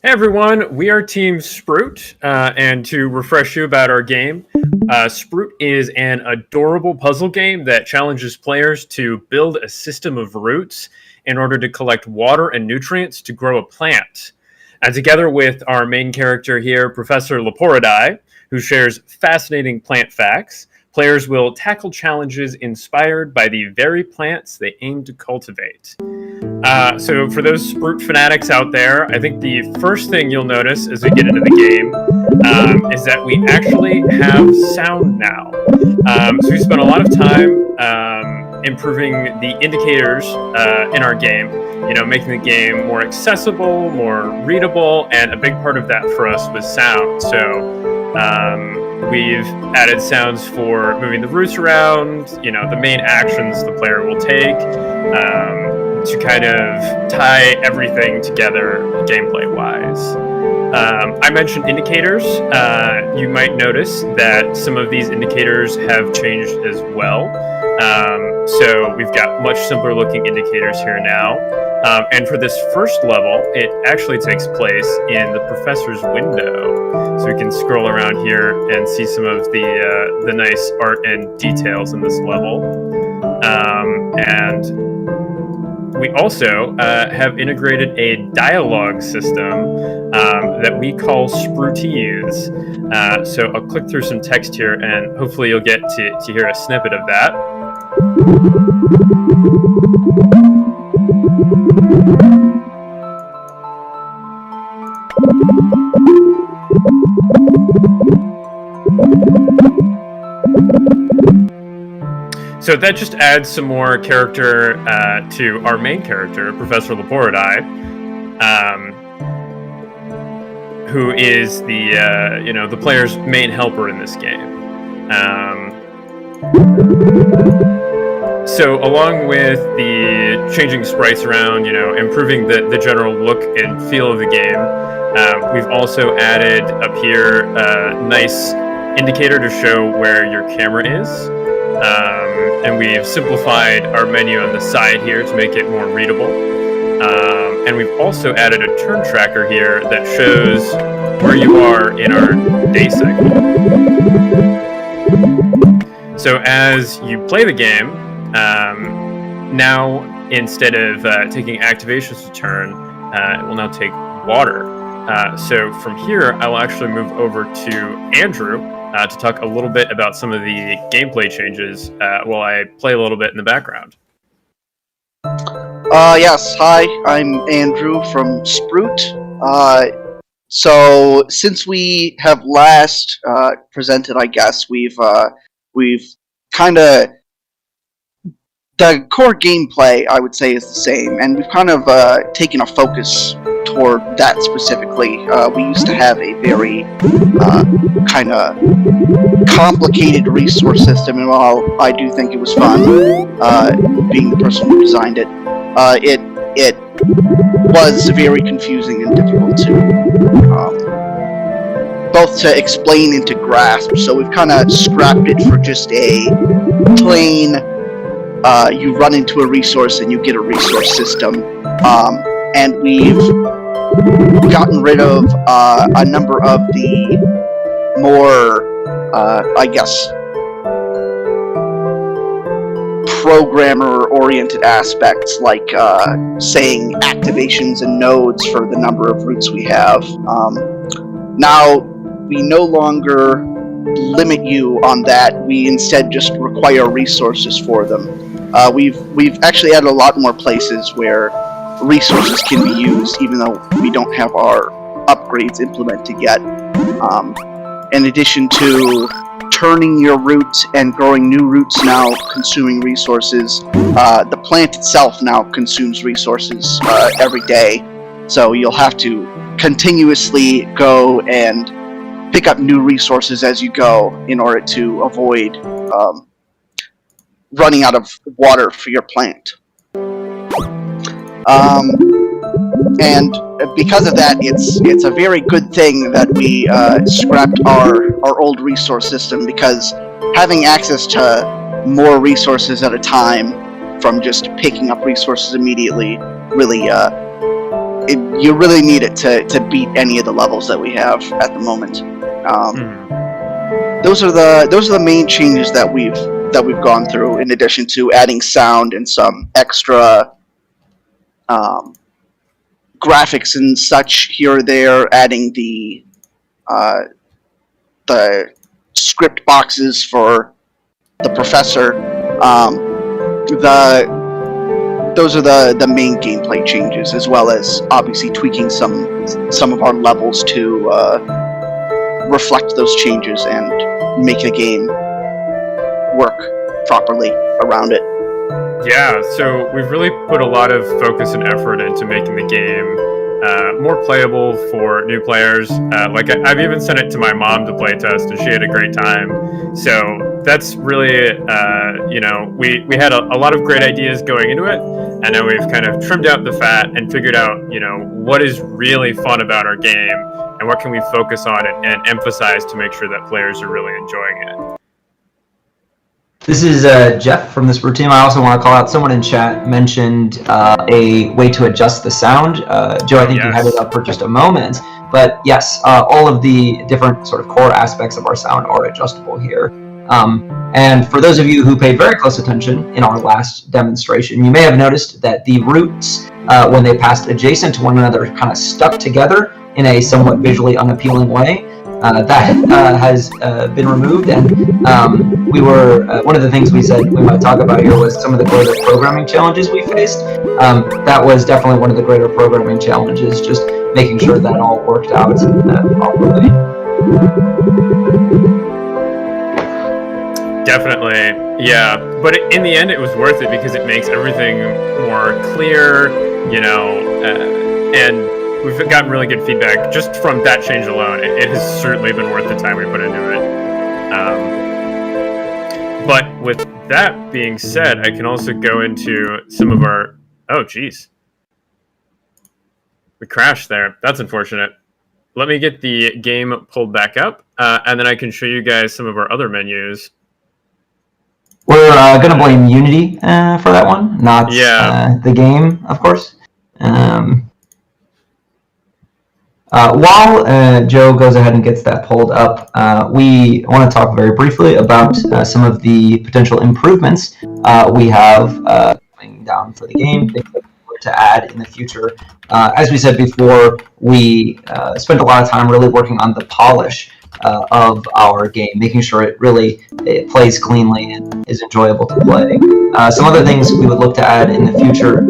Hey everyone, we are Team Sproot, and to refresh you about our game, Sproot is an adorable puzzle game that challenges players to build a system of roots in order to collect water and nutrients to grow a plant. And together with our main character here, Professor Laporidai, who shares fascinating plant facts, players will tackle challenges inspired by the very plants they aim to cultivate. So for those Sprout fanatics out there, I think the first thing you'll notice as we get into the game is that we actually have sound now. So we spent a lot of time improving the indicators in our game, making the game more accessible, more readable, and a big part of that for us was sound. So we've added sounds for moving the roots around, the main actions the player will take, to kind of tie everything together gameplay-wise. I mentioned indicators. You might notice that some of these indicators have changed as well. So we've got much simpler looking indicators here now. And for this first level, it actually takes place in the professor's window. So we can scroll around here and see some of the nice art and details in this level. And we also have integrated a dialogue system that we call Sprootees. So I'll click through some text here, and hopefully you'll get to hear a snippet of that. So that just adds some more character to our main character, Professor Laporidai, who is the player's main helper in this game. So along with the changing sprites around, improving the general look and feel of the game, we've also added up here a nice indicator to show where your camera is. And we've simplified our menu on the side here to make it more readable. And we've also added a turn tracker here that shows where you are in our day cycle. So as you play the game, now instead of taking activations to turn, it will now take water. So from here, I will actually move over to Andrew to talk a little bit about some of the gameplay changes while I play a little bit in the background. Yes, hi, I'm Andrew from Sproot. So since we have last presented, I guess we've kind of, the core gameplay, I would say, is the same, and we've kind of taken a focus toward that specifically. We used to have a very kind of complicated resource system, and while I do think it was fun, being the person who designed it, it was very confusing and difficult to both to explain and to grasp. So we've kind of scrapped it for just a plain you run into a resource and you get a resource system, and we've gotten rid of a number of the more, I guess, programmer-oriented aspects, like saying activations and nodes for the number of roots we have. Now, we no longer limit you on that. We instead just require resources for them. We've actually added a lot more places where resources can be used, even though we don't have our upgrades implemented yet. In addition to turning your roots and growing new roots now consuming resources, the plant itself now consumes resources every day. So you'll have to continuously go and pick up new resources as you go in order to avoid running out of water for your plant. And because of that, it's a very good thing that we scrapped our old resource system, because having access to more resources at a time from just picking up resources immediately really you really need it to beat any of the levels that we have at the moment. Those are the main changes that we've gone through, in addition to adding sound and some extra graphics and such here or there, adding the script boxes for the professor. Those are the main gameplay changes, as well as obviously tweaking some of our levels to reflect those changes and make the game work properly around it. Yeah, so we've really put a lot of focus and effort into making the game more playable for new players. I've even sent it to my mom to play test, and she had a great time. So that's really, we had a lot of great ideas going into it, and now we've kind of trimmed out the fat and figured out, what is really fun about our game and what can we focus on and emphasize to make sure that players are really enjoying it. This is Jeff from the Sproot team. I also want to call out, someone in chat mentioned a way to adjust the sound. Joe, I think you had it up for just a moment. But yes, all of the different sort of core aspects of our sound are adjustable here. And for those of you who paid very close attention in our last demonstration, you may have noticed that the roots, when they passed adjacent to one another, kind of stuck together in a somewhat visually unappealing way. That has been removed, and we were one of the things we said we might talk about here was some of the greater programming challenges we faced. That was definitely one of the greater programming challenges, just making sure that all worked out properly. Definitely, yeah. But in the end, it was worth it because it makes everything more clear, and we've gotten really good feedback just from that change alone. It has certainly been worth the time we put into it. But with that being said, I can also go into some of our... Oh, geez. We crashed there. That's unfortunate. Let me get the game pulled back up, and then I can show you guys some of our other menus. We're going to blame Unity for that one, not the game, of course. While Joe goes ahead and gets that pulled up, we want to talk very briefly about some of the potential improvements we have coming down for the game, things that we're to add in the future. As we said before, we spent a lot of time really working on the polish of our game, making sure it plays cleanly and is enjoyable to play. Some other things we would look to add in the future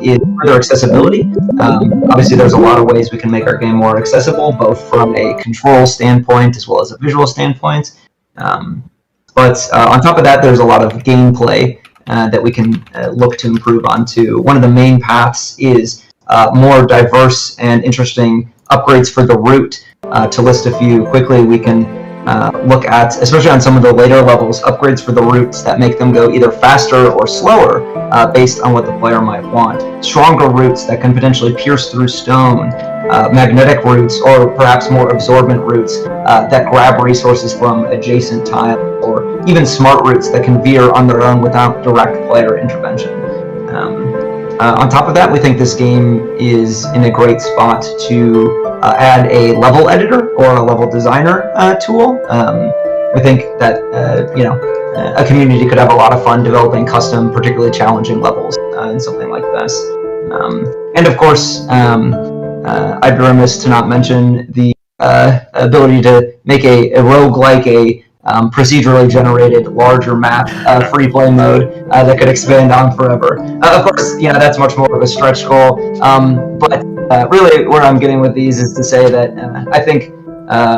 is further accessibility. Obviously, there's a lot of ways we can make our game more accessible, both from a control standpoint as well as a visual standpoint. But on top of that, there's a lot of gameplay that we can look to improve on too. One of the main paths is more diverse and interesting upgrades for the root. To list a few quickly, we can look at, especially on some of the later levels, upgrades for the roots that make them go either faster or slower based on what the player might want. Stronger roots that can potentially pierce through stone, magnetic roots, or perhaps more absorbent roots that grab resources from adjacent tiles, or even smart roots that can veer on their own without direct player intervention. On top of that, we think this game is in a great spot to add a level editor or a level designer tool. We think that a community could have a lot of fun developing custom, particularly challenging levels in something like this. And of course, I'd be remiss to not mention the ability to make a roguelike, a procedurally generated larger map free play mode that could expand on forever. Of course, that's much more of a stretch goal, but really where I'm getting with these is to say that I think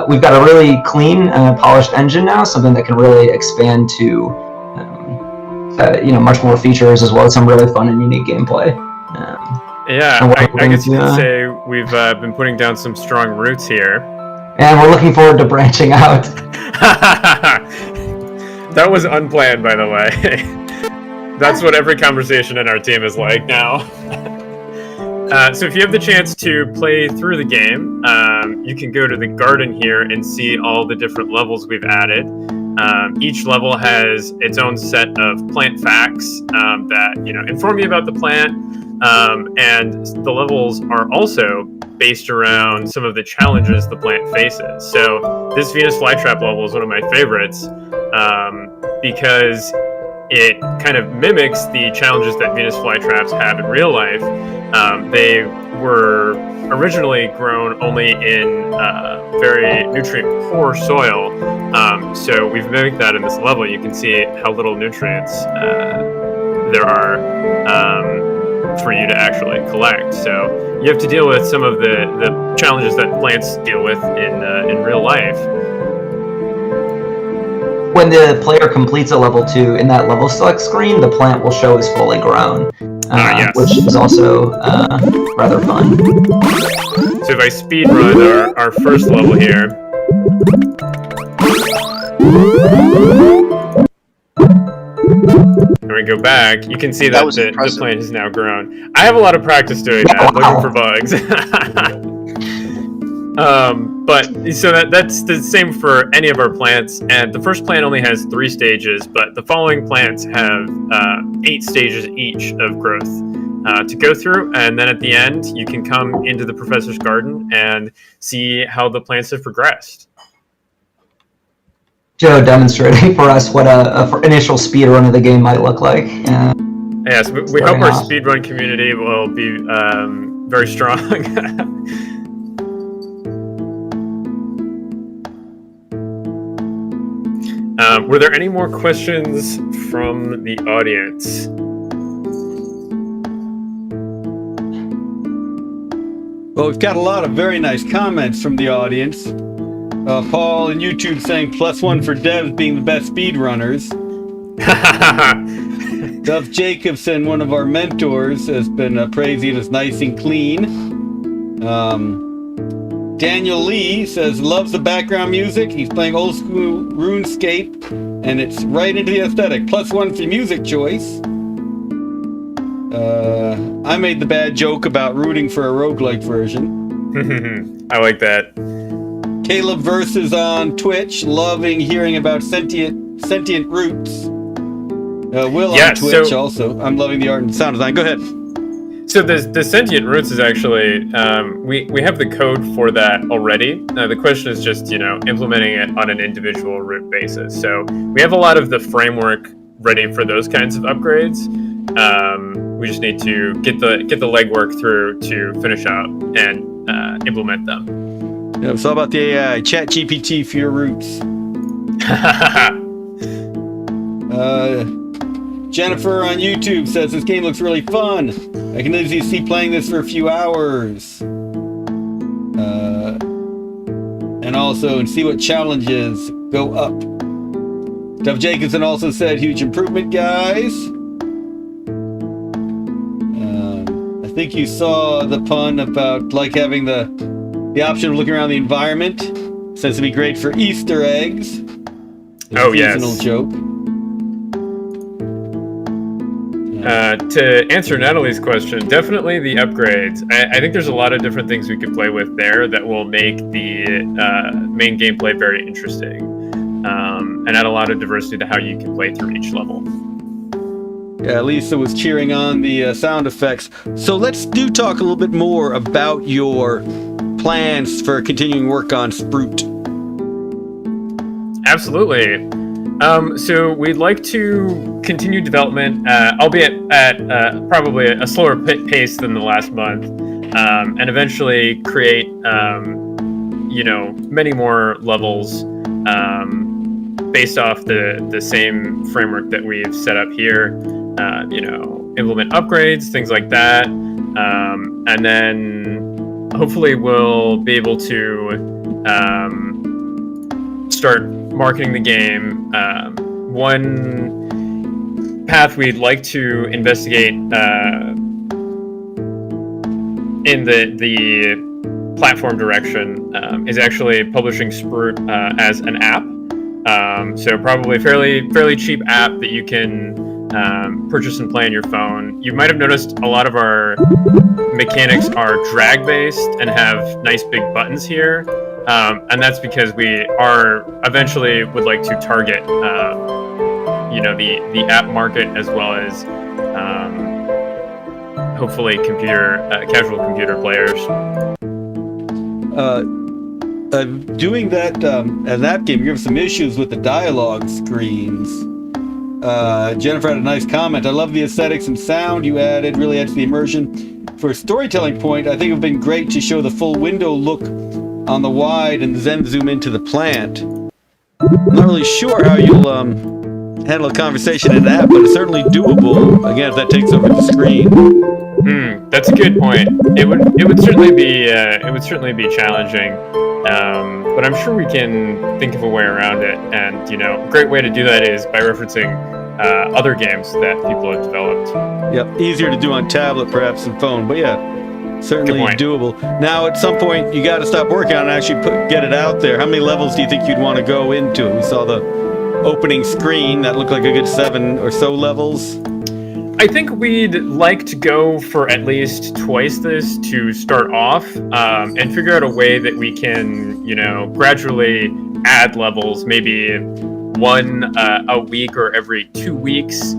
we've got a really clean, polished engine now, something that can really expand to much more features, as well as some really fun and unique gameplay. I guess you could say we've been putting down some strong roots here. And we're looking forward to branching out. That was unplanned, by the way. That's what every conversation in our team is like now. So if you have the chance to play through the game, you can go to the garden here and see all the different levels we've added. Each level has its own set of plant facts that inform you about the plant, And the levels are also based around some of the challenges the plant faces. So this Venus flytrap level is one of my favorites because it kind of mimics the challenges that Venus flytraps have in real life. They were originally grown only in very nutrient-poor soil, so we've mimicked that in this level. You can see how little nutrients there are for you to actually collect. So you have to deal with some of the challenges that plants deal with in real life. When the player completes a level 2, in that level select screen, the plant will show as fully grown, yes. which is also rather fun. So if I speed run our first level here, and we go back, you can see that the plant has now grown. I have a lot of practice doing that, looking for bugs. But so that's the same for any of our plants, and the first plant only has 3 stages, but the following plants have 8 stages each of growth to go through, and then at the end you can come into the professor's garden and see how the plants have progressed. Joe demonstrating for us what a initial speed run of the game might look like. Yes, we hope our speedrun community will be very strong. Were there any more questions from the audience? Well, we've got a lot of very nice comments from the audience. Paul in YouTube saying +1 for devs being the best speedrunners. Dove Jacobson, one of our mentors, has been praising it as nice and clean. Daniel Lee says loves the background music. He's playing old school RuneScape, and it's right into the aesthetic. +1 for music choice. I made the bad joke about rooting for a roguelike version. I like that. Caleb Versus on Twitch, loving hearing about sentient roots. Will on Twitch also. I'm loving the art and sound design. Go ahead. So the sentient roots is actually we have the code for that already. The question is just implementing it on an individual root basis. So we have a lot of the framework ready for those kinds of upgrades. We just need to get the legwork through to finish out and implement them. Yeah, it's all about the AI. Chat GPT for your roots. Jennifer on YouTube says this game looks really fun. I can easily see playing this for a few hours. And also see what challenges go up. Dove Jacobson also said huge improvement, guys. I think you saw the pun about like having the option of looking around the environment. Says to be great for Easter eggs. Oh, yes. Seasonal joke. To answer Natalie's question, definitely the upgrades. I think there's a lot of different things we could play with there that will make the main gameplay very interesting, and add a lot of diversity to how you can play through each level. Yeah, Lisa was cheering on the sound effects. So let's talk a little bit more about your plans for continuing work on Sproot. Absolutely. So we'd like to continue development, albeit at probably a slower pace than the last month, and eventually create, many more levels based off the same framework that we've set up here. Implement upgrades, things like that, and then hopefully we'll be able to start marketing the game. One path we'd like to investigate in the platform direction is actually publishing Sproot as an app. So probably fairly cheap app that you can purchase and play on your phone. You might have noticed a lot of our mechanics are drag based and have nice big buttons here. And that's because we eventually would like to target, the app market as well as hopefully casual computer players. Doing that in that game, you have some issues with the dialogue screens. Jennifer had a nice comment. I love the aesthetics and sound you added. Really adds to the immersion. For a storytelling point, I think it would have been great to show the full window look on the wide and then zoom into the plant. I'm not really sure how you'll handle a conversation in that, but it's certainly doable. Again, if that takes over the screen. That's a good point. It would certainly be challenging, but I'm sure we can think of a way around it. And a great way to do that is by referencing other games that people have developed. Yep, easier to do on tablet perhaps than phone, but yeah, certainly doable. Now, at some point, you got to stop working on it and actually get it out there. How many levels do you think you'd want to go into? We saw the opening screen that looked like a good 7 or so levels. I think we'd like to go for at least twice this to start off, and figure out a way that we can, gradually add levels, maybe one a week or every 2 weeks,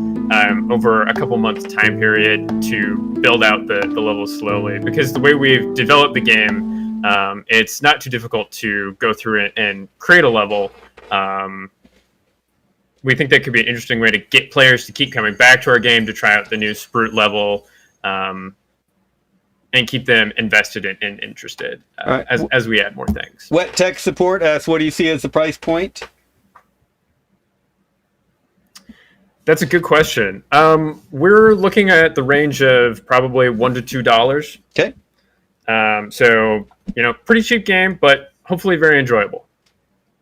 over a couple months time period to build out the levels slowly. Because the way we've developed the game, it's not too difficult to go through it and create a level. We think that could be an interesting way to get players to keep coming back to our game to try out the new Sproot level, and keep them invested and interested right. as we add more things. Wet Tech Support asks, what do you see as the price point? That's a good question. We're looking at the range of probably $1 to $2. Okay. So, pretty cheap game, but hopefully very enjoyable.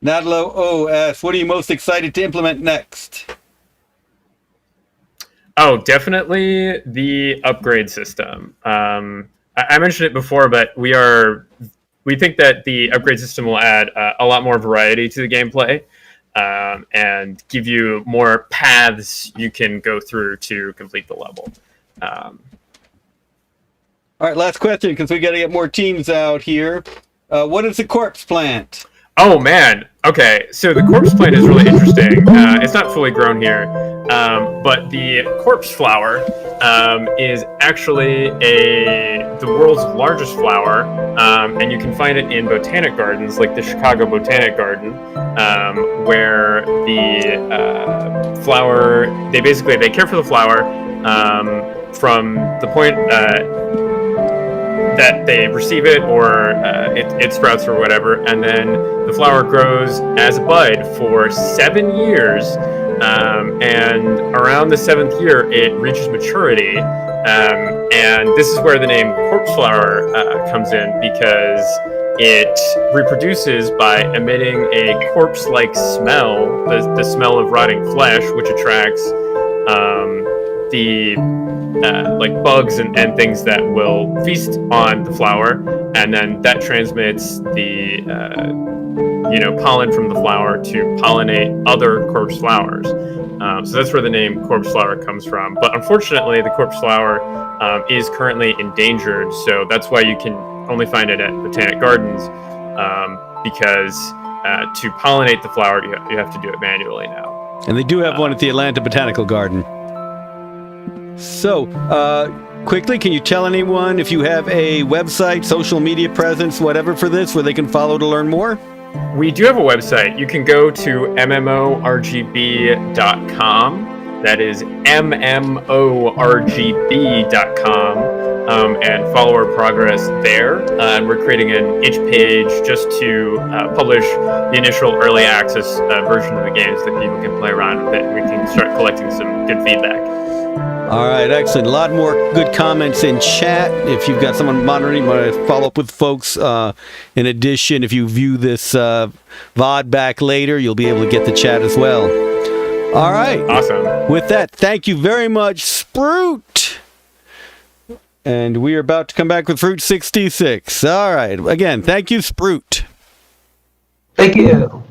Nadlo O asks, what are you most excited to implement next? Oh, definitely the upgrade system. I mentioned it before, but we think that the upgrade system will add a lot more variety to the gameplay, and give you more paths you can go through to complete the level. All right, last question, because we got to get more teams out here. What is the corpse plant? Oh, man. Okay, so the corpse plant is really interesting. It's not fully grown here, but the corpse flower is actually the world's largest flower, and you can find it in botanic gardens, like the Chicago Botanic Garden, where the flower, they care for the flower from the point that they receive it, or it sprouts or whatever, and then the flower grows as a bud for 7 years, and around the 7th year it reaches maturity, and this is where the name corpse flower comes in, because it reproduces by emitting a corpse-like smell, the smell of rotting flesh, which attracts the like bugs and things that will feast on the flower, and then that transmits the pollen from the flower to pollinate other corpse flowers. So that's where the name corpse flower comes from. But unfortunately, the corpse flower is currently endangered, so that's why you can only find it at botanic gardens, because to pollinate the flower, you have to do it manually now. And they do have one at the Atlanta Botanical Garden. So, quickly, can you tell anyone if you have a website, social media presence, whatever for this, where they can follow to learn more? We do have a website. You can go to mmorgb.com. That is mmorgb.com, and follow our progress there. And we're creating an itch page just to publish the initial early access version of the games that people can play around with it. We can start collecting some good feedback. All right, excellent. A lot more good comments in chat. If you've got someone monitoring, you want to follow up with folks. In addition, if you view this VOD back later, you'll be able to get the chat as well. All right. Awesome. With that, thank you very much, Sproot. And we are about to come back with Fruit 66. All right. Again, thank you, Sproot. Thank you.